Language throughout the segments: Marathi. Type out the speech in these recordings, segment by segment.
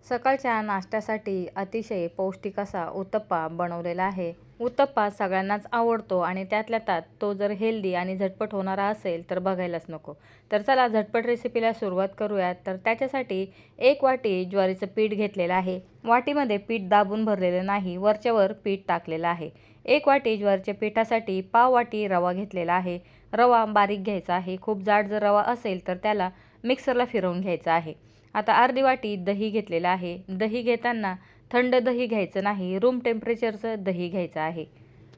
सकाळच्या नाश्त्यासाठी अतिशय पौष्टिक असा उत्तप्पा बनवलेला आहे. उत्तप्पा सगळ्यांनाच आवडतो आणि त्यातल्या त्यात तो जर हेल्दी आणि झटपट होणारा असेल तर बघायलाच नको. तर चला झटपट रेसिपीला सुरुवात करूयात. तर त्याच्यासाठी 1 वाटी ज्वारीचं पीठ घेतलेलं आहे. वाटीमध्ये पीठ दाबून भरलेलं नाही, वरच्यावर पीठ टाकलेलं आहे. 1 वाटी ज्वारीच्या पिठासाठी पाव वाटी रवा घेतलेला आहे. रवा बारीक घ्यायचा आहे. खूप जाड जर रवा असेल तर त्याला मिक्सरला फिरवून घ्यायचा आहे. आता अर्धी वाटी दही घेतलेलं आहे. दही घेताना थंड दही घ्यायचं नाही, रूम टेम्परेचरचं दही घ्यायचं आहे.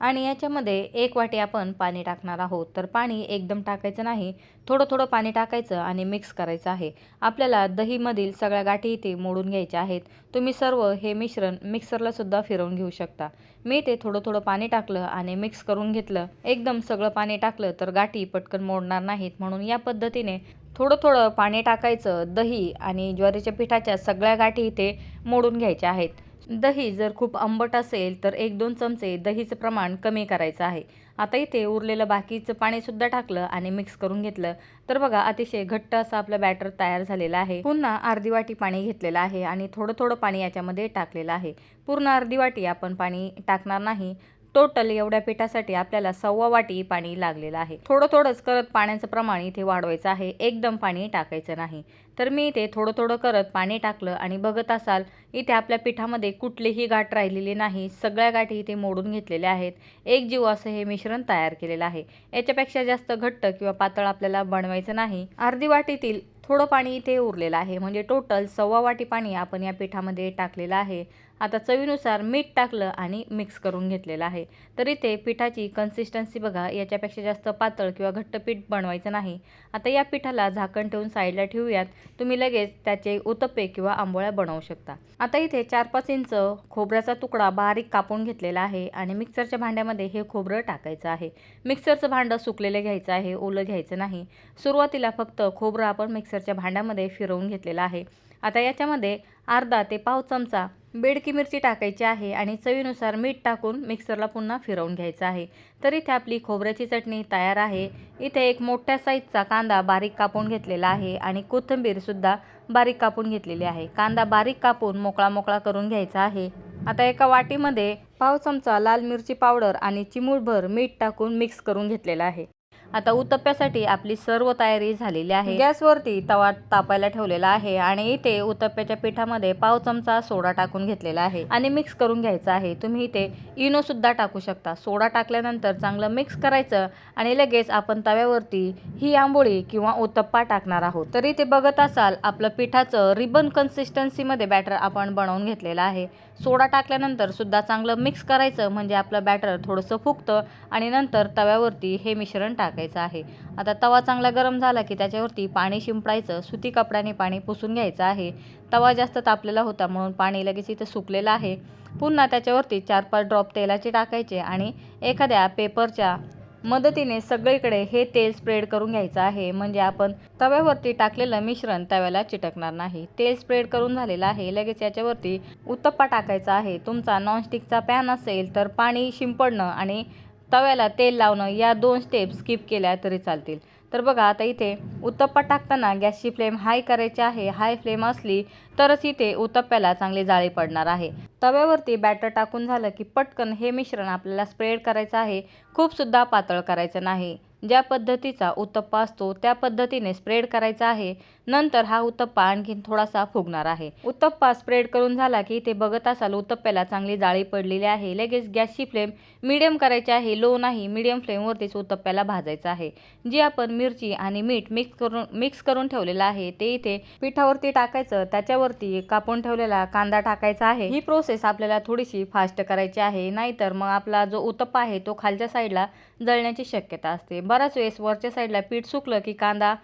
आणि याच्यामध्ये 1 वाटी आपण पाणी टाकणार आहोत. तर पाणी एकदम टाकायचं नाही, थोडं थोडं पाणी टाकायचं आणि मिक्स करायचं आहे. आपल्याला दहीमधील सगळ्या गाठी इथे मोडून घ्यायच्या आहेत. तुम्ही सर्व हे मिश्रण मिक्सरला सुद्धा फिरवून घेऊ शकता. मी ते थोडं थोडं पाणी टाकलं आणि मिक्स करून घेतलं. एकदम सगळं पाणी टाकलं तर गाठी पटकन मोडणार नाहीत, म्हणून या पद्धतीने थोडं थोडं पाणी टाकायचं. दही आणि ज्वारीच्या पिठाच्या सगळ्या गाठी इथे मोडून घ्यायच्या आहेत. दही जर खूप आंबट असेल तर 1-2 चमचे दहीचं प्रमाण कमी करायचं आहे. आता इथे उरलेलं बाकीचं पाणीसुद्धा टाकलं आणि मिक्स करून घेतलं. तर बघा अतिशय घट्ट असं आपलं बॅटर तयार झालेलं आहे. पुन्हा अर्धी वाटी पाणी घेतलेलं आहे आणि थोडं थोडं पाणी याच्यामध्ये टाकलेलं आहे. पूर्ण अर्धी वाटी आपण पाणी टाकणार नाही. टोटल एवढ्या पिठासाठी आपल्याला 1.25 वाटी पाणी लागलेलं आहे. थोडं थोडंच करत पाण्याचं प्रमाण इथे वाढवायचं आहे, एकदम पाणी टाकायचं नाही. तर मी इथे थोडं थोडं करत पाणी टाकलं आणि बघत असाल इथे आपल्या पिठामध्ये कुठलीही गाठ राहिलेली नाही. सगळ्या गाठी इथे मोडून घेतलेल्या आहेत. एकजीव असं हे मिश्रण तयार केलेलं आहे. याच्यापेक्षा जास्त घट्ट किंवा पातळ आपल्याला बनवायचं नाही. अर्धी वाटीतील थोडं पाणी इथे उरलेलं आहे, म्हणजे टोटल 1.25 वाटी पाणी आपण या पिठामध्ये टाकलेलं आहे. आता चवीनुसार मीठ टाकलं आणि मिक्स करून घेतलेलं आहे. तर इथे पिठाची कन्सिस्टन्सी बघा, याच्यापेक्षा जास्त पातळ किंवा घट्ट पीठ बनवायचं नाही. आता या पिठाला झाकण ठेवून साईडला ठेवूयात. तुम्ही लगेच त्याचे उत्तप्पे किंवा आंबोळ्या बनवू शकता. आता इथे 4-5 इंच खोबऱ्याचा तुकडा बारीक कापून घेतलेला आहे आणि मिक्सरच्या भांड्यामध्ये हे खोबरं टाकायचं आहे. मिक्सरचं भांडं सुकलेलं घ्यायचं आहे, ओलं घ्यायचं नाही. सुरुवातीला फक्त खोबरं आपण मिक्सरच्या भांड्यामध्ये फिरवून घेतलेलं आहे. आता याच्यामध्ये अर्धा ते पाव चमचा बेडकी मिरची टाकायची आहे आणि चवीनुसार मीठ टाकून मिक्सरला पुन्हा फिरवून घ्यायचं आहे. तर इथे आपली खोबऱ्याची चटणी तयार आहे. इथे एक मोठ्या साईजचा कांदा बारीक कापून घेतलेला आहे आणि कोथिंबीरसुद्धा बारीक कापून घेतलेली आहे. कांदा बारीक कापून मोकळा मोकळा करून घ्यायचा आहे. आता एका वाटीमध्ये पाव चमचा लाल मिरची पावडर आणि चिमूटभर मीठ टाकून मिक्स करून घेतलेलं आहे. आता उत्तप्प्यासाठी आपली सर्व तयारी झालेली आहे. गॅसवरती तवा तापायला ठेवलेला आहे आणि इथे उत्तप्प्याच्या पिठामध्ये पाव चमचा सोडा टाकून घेतलेला आहे आणि मिक्स करून घ्यायचा आहे. तुम्ही इथे इनो सुद्धा टाकू शकता. सोडा टाकल्यानंतर चांगलं मिक्स करायचं आणि लगेच आपण तव्यावरती ही आंबोळी किंवा उत्तप्पा टाकणार आहोत. तर इथे बघत असाल आपलं पिठाचं रिबन कन्सिस्टन्सीमध्ये बॅटर आपण बनवून घेतलेलं आहे. सोडा टाकल्यानंतर सुद्धा चांगलं मिक्स करायचं, म्हणजे आपलं बॅटर थोडंसं फुगतं आणि नंतर तव्यावरती हे मिश्रण टाकायचं आहे. आता तवा चांगला गरम झाला की त्याच्यावरती पाणी शिंपडायचं. सुती कपड्याने पाणी पुसून घ्यायचं आहे. तवा जास्त तापलेला होता म्हणून पाणी लगेच इथं सुकलेलं आहे. पुन्हा त्याच्यावरती 4-5 ड्रॉप तेलाचे टाकायचे आणि एखाद्या पेपरच्या मदतीने सगळीकडे हे तेल स्प्रेड करून घ्यायचं आहे, म्हणजे आपण तव्यावरती टाकलेलं मिश्रण तव्याला चिटकणार नाही. तेल स्प्रेड करून झालेलं आहे. लगेच याच्यावरती उत्तप्पा टाकायचा आहे. तुमचा नॉनस्टिकचा पॅन असेल तर पाणी शिंपडणं आणि तव्याला तेल लावणं या 2 स्टेप स्किप केल्या तरी चालतील. तर बघा आता इथे उत्तप्पा टाकताना गॅसची फ्लेम हाय करायची आहे. हाय फ्लेम असली तरच इथे उत्तप्प्याला चांगली जाळी पडणार आहे. तव्यावरती बॅटर टाकून झालं की पटकन हे मिश्रण आपल्याला स्प्रेड करायचं आहे. खूप सुद्धा पातळ करायचं नाही. ज्या पद्धतीचा उत्तप्पा असतो त्या पद्धतीने स्प्रेड करायचा आहे. नंतर हा उत्तप्पा आणखीन थोडासा फुगणार आहे. उत्तप्पा स्प्रेड करून झाला की इथे बघत असाल उत्तप्प्याला चांगली जाळी पडलेली आहे. लगेच गॅसची फ्लेम मीडियम करायची आहे, लो नाही. मीडियम फ्लेमवरतीच उत्तप्प्याला भाजायचं आहे. जी आपण मिरची आणि मीठ मिक्स करून ठेवलेलं आहे ते इथे पिठावरती टाकायचं. त्याच्यावरती कापून ठेवलेला कांदा टाकायचा आहे. ही प्रोसेस आपल्याला थोडीशी फास्ट करायची आहे, नाहीतर मग आपला जो उत्तप्पा आहे तो खालच्या साईडला जळण्याची शक्यता असते. बराच वेळेस वरच्या साईडला पीठ सुकलं की कांदा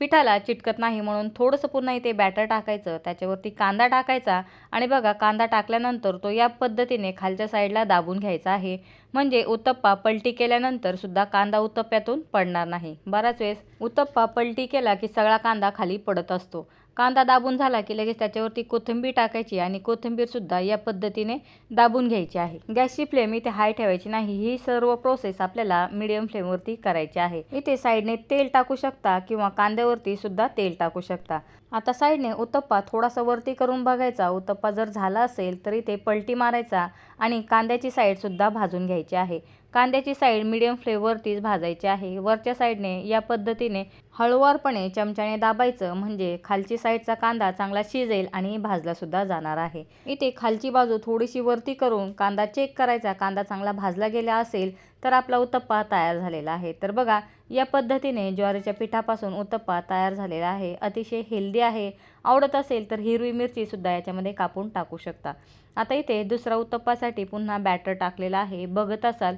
पिठाला चिटकत नाही, म्हणून थोडंसं पुन्हा इथे बॅटर टाकायचं. त्याच्यावरती कांदा टाकायचा आणि बघा कांदा टाकल्यानंतर तो या पद्धतीने खालच्या साईडला दाबून घ्यायचा आहे, म्हणजे उत्तप्पा पलटी केल्यानंतर सुद्धा कांदा उत्तप्प्यातून पडणार नाही. बराच वेळेस उत्तप्पा पलटी केला की सगळा कांदा खाली पडत असतो. कांदा दाबून झाला की लगेच त्याच्यावरती कोथिंबीर टाकायची आणि कोथिंबीरसुद्धा या पद्धतीने दाबून घ्यायची आहे. गॅसची फ्लेम इथे हाय ठेवायची नाही. ही सर्व प्रोसेस आपल्याला मीडियम फ्लेमवरती करायची आहे. इथे साईडने तेल टाकू शकता किंवा कांद्यावरती सुद्धा तेल टाकू शकता. आता साईडने उत्तप्पा थोडासा वरती करून बघायचा. उत्तप्पा जर झाला असेल तर इथे पलटी मारायचा आणि कांद्याची साईडसुद्धा भाजून घ्यायची आहे. कांद्याची साईड मीडियम फ्लेमवरतीच भाजायची आहे. वरच्या साईडने या पद्धतीने हळूवारपणे चमच्याने दाबायचं, म्हणजे खालची साईडचा कांदा चांगला शिजेल आणि भाजलासुद्धा जाणार आहे. इथे खालची बाजू थोडीशी वरती करून कांदा चेक करायचा. कांदा चांगला भाजला गेला असेल तर आपला उत्तप्पा तयार झालेला आहे. तर बघा, या पद्धतीने ज्वारीच्या पिठापासून उत्तप्पा तयार झालेला आहे. अतिशय हेल्दी आहे. आवडत असेल तर हिरवी मिरचीसुद्धा याच्यामध्ये कापून टाकू शकता. आता इथे दुसरा उत्तप्पासाठी पुन्हा बॅटर टाकलेला आहे. बघत असाल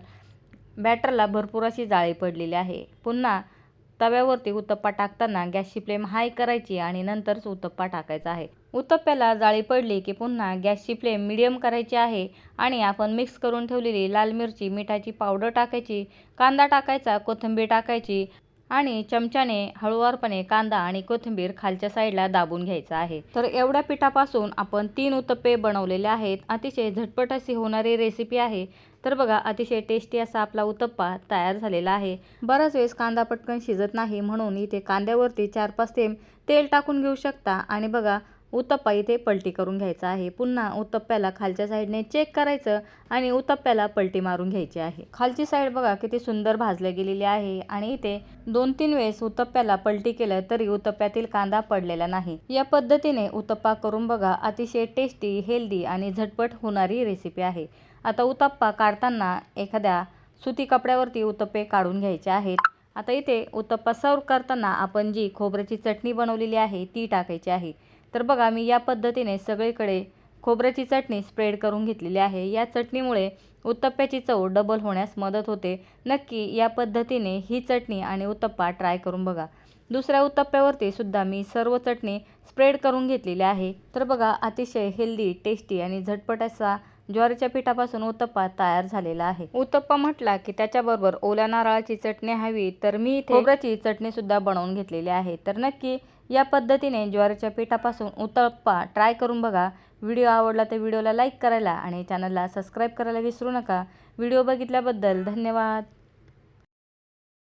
बॅटरला भरपूर अशी जाळी पडलेली आहे. पुन्हा तव्यावरती उत्तप्पा टाकताना गॅसची फ्लेम हाय करायची आणि नंतरच उत्तप्पा टाकायचा आहे. उत्तप्प्याला जाळी पडली की पुन्हा गॅसची फ्लेम मीडियम करायची आहे आणि आपण मिक्स करून ठेवलेली लाल मिरची, मिठाची पावडर टाकायची, कांदा टाकायचा, कोथिंबीर टाकायची आणि चमच्याने हळूवारपणे कांदा आणि कोथिंबीर खालच्या साईडला दाबून घ्यायचा आहे. तर एवढ्या पिठापासून आपण 3 उत्तप्पे बनवलेले आहेत. अतिशय झटपट अशी होणारी रेसिपी आहे. तर बघा, अतिशय टेस्टी असा आपला उत्तप्पा तयार झालेला आहे. बराच वेळेस कांदा पटकन शिजत नाही, म्हणून इथे कांद्यावरती 4-5 थेंब तेल टाकून घेऊ शकता आणि बघा, उत्तप्पा इथे पलटी करून घ्यायचा आहे. पुन्हा उत्तप्प्याला खालच्या साईडने चेक करायचं आणि उत्तप्प्याला पलटी मारून घ्यायची आहे. खालची साईड बघा किती सुंदर भाजल्या गेलेली आहे आणि इथे 2-3 वेळेस उत्तप्प्याला पलटी केलं तरी उत्तप्प्यातील कांदा पडलेला नाही. या पद्धतीने उत्तप्पा करून बघा. अतिशय टेस्टी, हेल्दी आणि झटपट होणारी रेसिपी आहे. आता उत्तप्पा काढताना एखाद्या सुती कपड्यावरती उत्तप्पे काढून घ्यायचे आहेत. आता इथे उत्तप्पा सर्व करताना आपण जी खोबऱ्याची चटणी बनवलेली आहे ती टाकायची आहे. तर बघा, मी या पद्धतीने सगळीकडे खोबऱ्याची चटणी स्प्रेड करून घेतलेली आहे. या चटणीमुळे उत्तप्प्याची चव डबल होण्यास मदत होते. नक्की या पद्धतीने ही चटणी आणि उत्तप्पा ट्राय करून बघा. दुसऱ्या उत्तप्प्यावरती सुद्धा मी सर्व चटणी स्प्रेड करून घेतलेली आहे. तर बघा, अतिशय हेल्दी, टेस्टी आणि झटपट असा ज्वारीच्या पिठापासून उत्तप्पा तयार झालेला आहे. उत्तप्पा म्हटला की त्याच्याबरोबर ओल्या नारळाची चटणी हवी, तर मी इथे खोबऱ्याची चटणीसुद्धा बनवून घेतलेली आहे. तर नक्की या पद्धतीने ज्वारीच्या पिठापासून उत्तप्पा ट्राय करून बघा. व्हिडिओ आवडला तर व्हिडिओला लाईक करायला आणि चॅनलला सबस्क्राईब करायला विसरू नका. व्हिडिओ बघितल्याबद्दल धन्यवाद.